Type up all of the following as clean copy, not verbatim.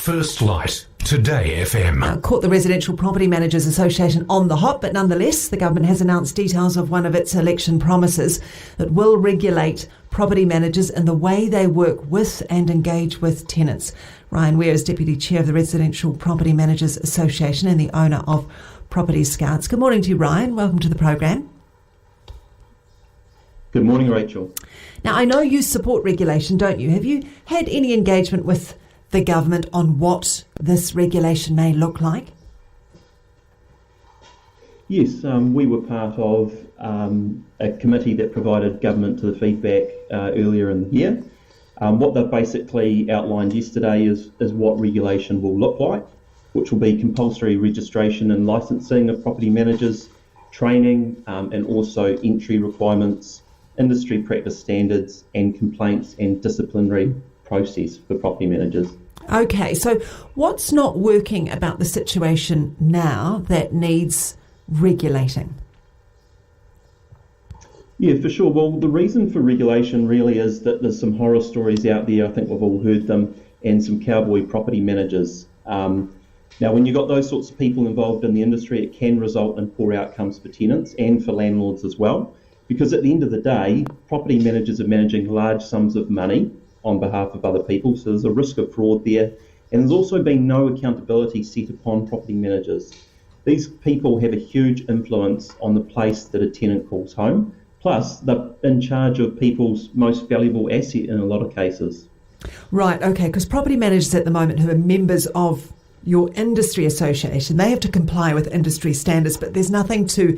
First Light, Today FM. Caught the Residential Property Managers Association on the hop, but nonetheless, the government has announced details of one of its election promises that will regulate property managers in the way they work with and engage with tenants. Ryan Weir is Deputy Chair of the Residential Property Managers Association and the owner of Property Scouts. Good morning to you, Ryan. Welcome to the program. Good morning, Rachel. Now, I know you support regulation, don't you? Have you had any engagement with the government on what this regulation may look like? Yes, we were part of a committee that provided government to the feedback earlier in the year. What they've basically outlined yesterday is what regulation will look like, which will be compulsory registration and licensing of property managers, training, and also entry requirements, industry practice standards, and complaints and disciplinary process for property managers. Okay, so what's not working about the situation now that needs regulating? Yeah, for sure. Well, the reason for regulation really is that there's some horror stories out there, I think we've all heard them, and some cowboy property managers. Now, when you've got those sorts of people involved in the industry, it can result in poor outcomes for tenants and for landlords as well, because at the end of the day, property managers are managing large sums of money on behalf of other people, so there's a risk of fraud there. And there's also been no accountability set upon property managers. These people have a huge influence on the place that a tenant calls home, plus they're in charge of people's most valuable asset in a lot of cases. Right, okay, because property managers at the moment who are members of your industry association, they have to comply with industry standards, but there's nothing to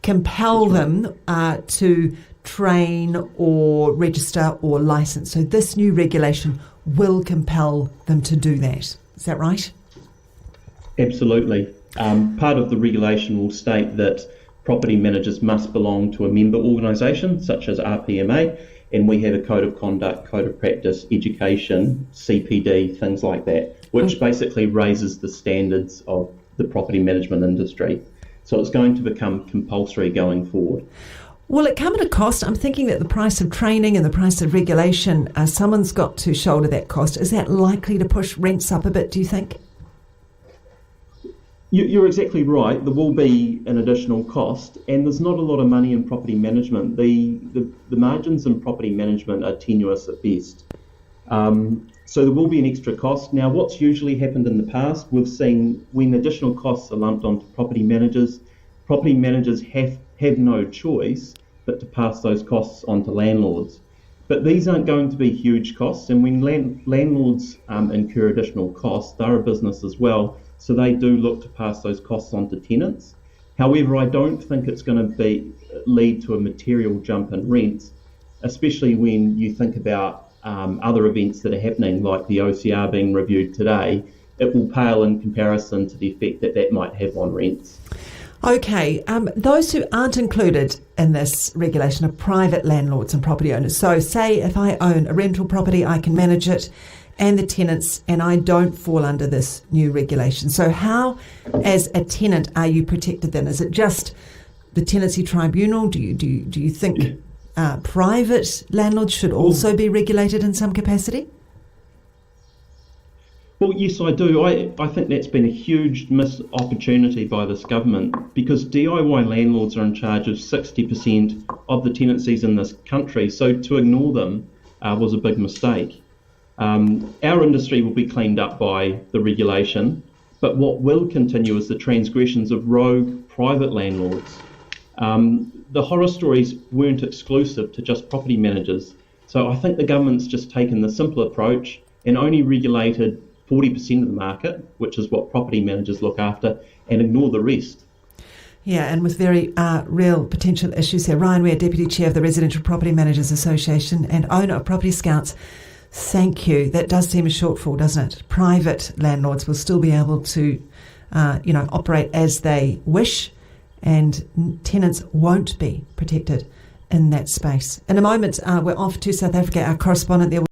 compel them to train or register or license. So this new regulation will compel them to do that. Is that right? Absolutely. Part of the regulation will state that property managers must belong to a member organisation such as RPMA, and we have a code of conduct, code of practice, education, CPD, things like that, which basically raises the standards of the property management industry. So it's going to become compulsory going forward. Will it come at a cost? I'm thinking that the price of training and the price of regulation, someone's got to shoulder that cost. Is that likely to push rents up a bit, do you think? You're exactly right. There will be an additional cost, and there's not a lot of money in property management. The margins in property management are tenuous at best. So there will be an extra cost. Now, what's usually happened in the past, we've seen when additional costs are lumped onto property managers have no choice but to pass those costs on to landlords. But these aren't going to be huge costs, and when landlords incur additional costs, they're a business as well, so they do look to pass those costs on to tenants. However, I don't think it's going to lead to a material jump in rents, especially when you think about other events that are happening, like the OCR being reviewed today. It will pale in comparison to the effect that might have on rents. Okay, those who aren't included in this regulation are private landlords and property owners. So say if I own a rental property, I can manage it and the tenants, and I don't fall under this new regulation. So how, as a tenant, are you protected then? Is it just the tenancy tribunal? Do you think private landlords should also be regulated in some capacity? Well, yes, I do. I think that's been a huge missed opportunity by this government, because DIY landlords are in charge of 60% of the tenancies in this country, so to ignore them was a big mistake. Our industry will be cleaned up by the regulation, but what will continue is the transgressions of rogue private landlords. The horror stories weren't exclusive to just property managers, so I think the government's just taken the simple approach and only regulated 40% of the market, which is what property managers look after, and ignore the rest. Yeah, and with very real potential issues here. Ryan Weir, Deputy Chair of the Residential Property Managers Association and owner of Property Scouts, thank you. That does seem a shortfall, doesn't it? Private landlords will still be able to, operate as they wish, and tenants won't be protected in that space. In a moment, we're off to South Africa. Our correspondent there